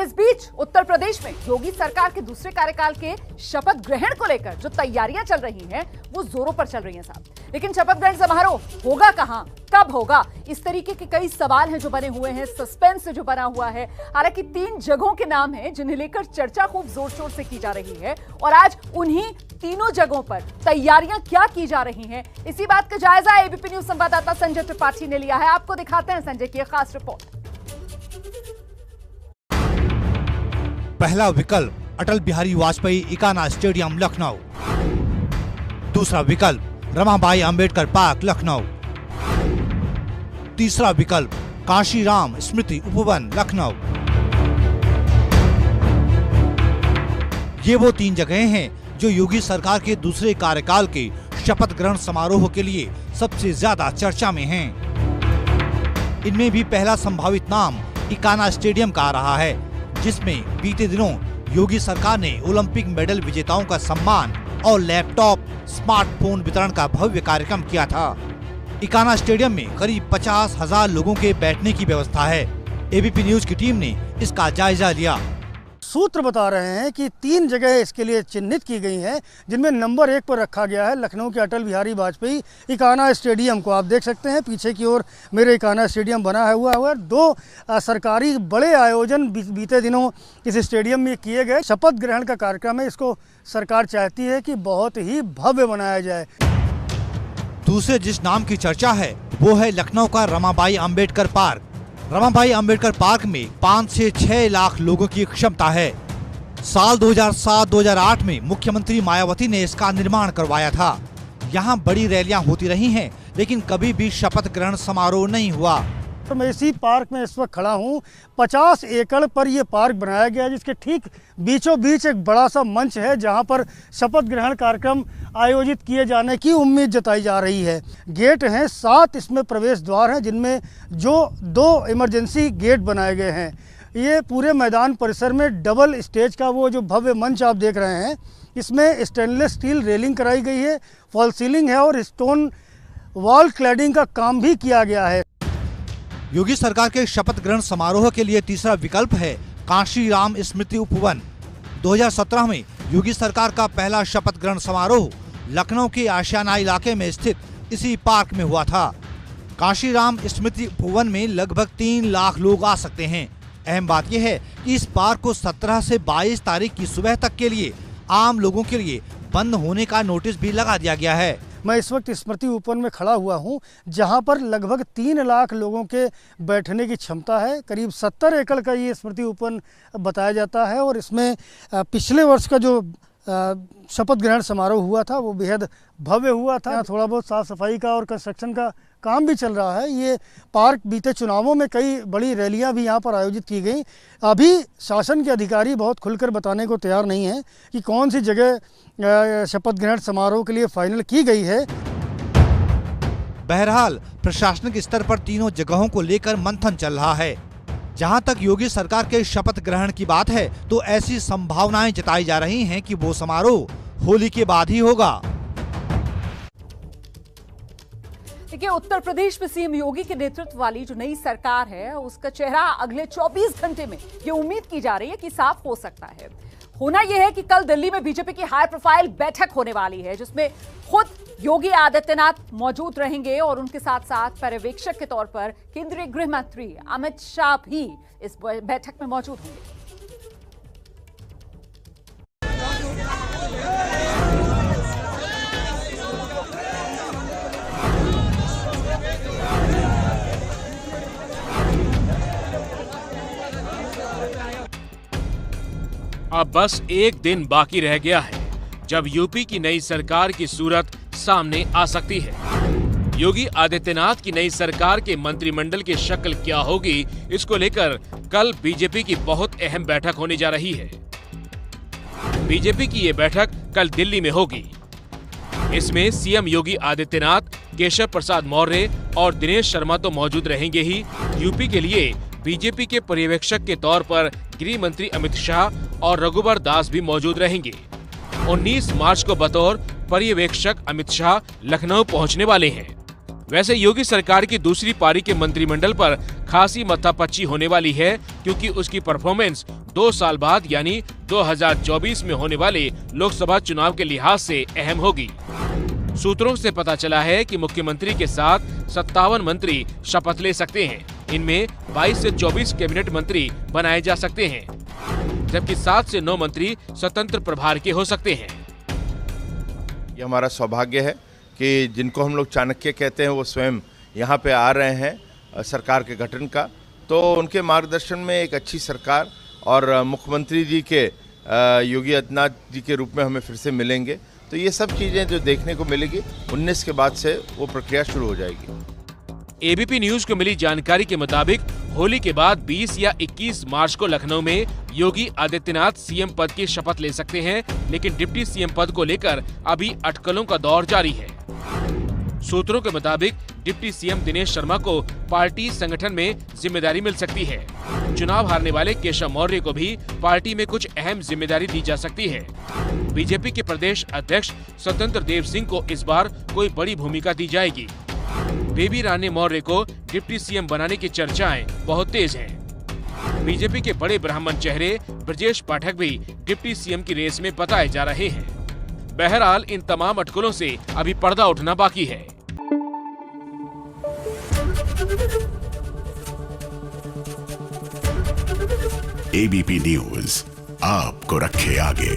इस बीच उत्तर प्रदेश में योगी सरकार के दूसरे कार्यकाल के शपथ ग्रहण को लेकर जो तैयारियां चल रही हैं वो जोरों पर चल रही हैं साहब। लेकिन शपथ ग्रहण समारोह होगा कहां, कब होगा, इस तरीके के कई सवाल हैं जो बने हुए हैं, सस्पेंस जो बना हुआ है। हालांकि 3 जगहों के नाम हैं जिन्हें लेकर चर्चा खूब जोर शोर से की जा रही है और आज उन्हीं तीनों जगहों पर तैयारियां क्या की जा रही हैं, इसी बात का जायजा एबीपी न्यूज संवाददाता संजय त्रिपाठी ने लिया है। आपको दिखाते हैं संजय की खास रिपोर्ट। पहला विकल्प अटल बिहारी वाजपेयी इकाना स्टेडियम लखनऊ, दूसरा विकल्प रमाबाई अंबेडकर पार्क लखनऊ, तीसरा विकल्प कांशीराम स्मृति उपवन लखनऊ। ये वो 3 जगहें हैं जो योगी सरकार के दूसरे कार्यकाल के शपथ ग्रहण समारोह के लिए सबसे ज्यादा चर्चा में हैं। इनमें भी पहला संभावित नाम इकाना स्टेडियम का आ रहा है, जिसमें बीते दिनों योगी सरकार ने ओलंपिक मेडल विजेताओं का सम्मान और लैपटॉप स्मार्टफोन वितरण का भव्य कार्यक्रम किया था। इकाना स्टेडियम में करीब 50,000 लोगों के बैठने की व्यवस्था है। एबीपी न्यूज की टीम ने इसका जायजा लिया। सूत्र बता रहे हैं कि 3 जगह इसके लिए चिन्हित की गई हैं, जिनमें नंबर 1 पर रखा गया है लखनऊ के अटल बिहारी वाजपेयी इकाना स्टेडियम को। आप देख सकते हैं पीछे की ओर मेरे इकाना स्टेडियम बना हुआ है। 2 सरकारी बड़े आयोजन बीते दिनों इस स्टेडियम में किए गए। शपथ ग्रहण का कार्यक्रम है, इसको सरकार चाहती है कि बहुत ही भव्य बनाया जाए। दूसरे जिस नाम की चर्चा है वो है लखनऊ का रमाबाई अंबेडकर पार्क। रमाबाई अंबेडकर पार्क में 5 से 6 लाख लोगों की क्षमता है। साल 2007-2008 में मुख्यमंत्री मायावती ने इसका निर्माण करवाया था। यहाँ बड़ी रैलियां होती रही हैं, लेकिन कभी भी शपथ ग्रहण समारोह नहीं हुआ। तो मैं इसी पार्क में इस वक्त खड़ा हूँ। 50 एकड़ पर यह पार्क बनाया गया है, जिसके ठीक बीचों बीच एक बड़ा सा मंच है जहाँ पर शपथ ग्रहण कार्यक्रम आयोजित किए जाने की उम्मीद जताई जा रही है। गेट हैं 7, इसमें प्रवेश द्वार हैं, जिनमें जो 2 इमरजेंसी गेट बनाए गए हैं। ये पूरे मैदान परिसर में डबल स्टेज का वो जो भव्य मंच आप देख रहे हैं, इसमें स्टेनलेस स्टील रेलिंग कराई गई है, फॉल सीलिंग है और स्टोन वॉल क्लैडिंग का काम भी किया गया है। योगी सरकार के शपथ ग्रहण समारोह के लिए तीसरा विकल्प है कांशीराम स्मृति उपवन। 2017 में योगी सरकार का पहला शपथ ग्रहण समारोह लखनऊ के आशियाना इलाके में स्थित इसी पार्क में हुआ था। कांशीराम स्मृति उपवन में लगभग 3 लाख लोग आ सकते हैं। अहम बात यह है कि इस पार्क को 17 से 22 तारीख की सुबह तक के लिए आम लोगों के लिए बंद होने का नोटिस भी लगा दिया गया है। मैं इस वक्त स्मृति उपवन में खड़ा हुआ हूं, जहां पर लगभग 3 लाख लोगों के बैठने की क्षमता है। करीब 70 एकड़ का ये स्मृति उपवन बताया जाता है और इसमें पिछले वर्ष का जो शपथ ग्रहण समारोह हुआ था वो बेहद भव्य हुआ था। थोड़ा बहुत साफ सफाई का और कंस्ट्रक्शन का काम भी चल रहा है। ये पार्क बीते चुनावों में कई बड़ी रैलियां भी यहाँ पर आयोजित की गई। अभी शासन के अधिकारी बहुत खुलकर बताने को तैयार नहीं है कि कौन सी जगह शपथ ग्रहण समारोह के लिए फाइनल की गई है। बहरहाल प्रशासनिक स्तर पर तीनों जगहों को लेकर मंथन चल रहा है। जहां तक योगी सरकार के शपथ ग्रहण की बात है तो ऐसी संभावनाएं जताई जा रही हैं कि वो समारोह होली के बाद ही होगा। देखिए, उत्तर प्रदेश में सीएम योगी के नेतृत्व वाली जो नई सरकार है उसका चेहरा अगले 24 घंटे में ये उम्मीद की जा रही है कि साफ हो सकता है। होना यह है कि कल दिल्ली में बीजेपी की हाई प्रोफाइल बैठक होने वाली है, जिसमें खुद योगी आदित्यनाथ मौजूद रहेंगे और उनके साथ साथ पर्यवेक्षक के तौर पर केंद्रीय गृह मंत्री अमित शाह भी इस बैठक में मौजूद होंगे। अब बस एक दिन बाकी रह गया है जब यूपी की नई सरकार की सूरत सामने आ सकती है। योगी आदित्यनाथ की नई सरकार के मंत्रिमंडल की शक्ल क्या होगी, इसको लेकर कल बीजेपी की बहुत अहम बैठक होने जा रही है। बीजेपी की ये बैठक कल दिल्ली में होगी। इसमें सीएम योगी आदित्यनाथ, केशव प्रसाद मौर्य और दिनेश शर्मा तो मौजूद रहेंगे ही। यूपी के लिए बीजेपी के पर्यवेक्षक के तौर पर गृह मंत्री अमित शाह और रघुवर दास भी मौजूद रहेंगे। 19 मार्च को बतौर पर्यवेक्षक अमित शाह लखनऊ पहुंचने वाले हैं। वैसे योगी सरकार की दूसरी पारी के मंत्रिमंडल पर खासी मत्थापच्ची होने वाली है, क्योंकि उसकी परफॉर्मेंस 2 साल बाद यानी 2024 में होने वाले लोकसभा चुनाव के लिहाज से अहम होगी। सूत्रों से पता चला है कि मुख्यमंत्री के साथ 57 मंत्री शपथ ले सकते हैं। इनमें 22 से 24 कैबिनेट मंत्री बनाए जा सकते हैं, जबकि 7 से 9 मंत्री स्वतंत्र प्रभार के हो सकते हैं। ये हमारा सौभाग्य है कि जिनको हम लोग चाणक्य कहते हैं वो स्वयं यहाँ पे आ रहे हैं सरकार के गठन का, तो उनके मार्गदर्शन में एक अच्छी सरकार और मुख्यमंत्री जी के योगी आदित्यनाथ जी के रूप में हमें फिर से मिलेंगे। तो ये सब चीज़ें जो देखने को मिलेगी 19 के बाद से वो प्रक्रिया शुरू हो जाएगी। एबीपी न्यूज को मिली जानकारी के मुताबिक होली के बाद 20 या 21 मार्च को लखनऊ में योगी आदित्यनाथ सीएम पद की शपथ ले सकते हैं, लेकिन डिप्टी सीएम पद को लेकर अभी अटकलों का दौर जारी है। सूत्रों के मुताबिक डिप्टी सीएम दिनेश शर्मा को पार्टी संगठन में जिम्मेदारी मिल सकती है। चुनाव हारने वाले केशव मौर्य को भी पार्टी में कुछ अहम जिम्मेदारी दी जा सकती है। बीजेपी के प्रदेश अध्यक्ष स्वतंत्र देव सिंह को इस बार कोई बड़ी भूमिका दी जाएगी। बेबी रानी मौर्य को डिप्टी सीएम बनाने की चर्चाएं बहुत तेज हैं। बीजेपी के बड़े ब्राह्मण चेहरे ब्रजेश पाठक भी डिप्टी सीएम की रेस में बताए जा रहे हैं। बहरहाल इन तमाम अटकलों से अभी पर्दा उठना बाकी है। एबीपी न्यूज आपको रखे आगे।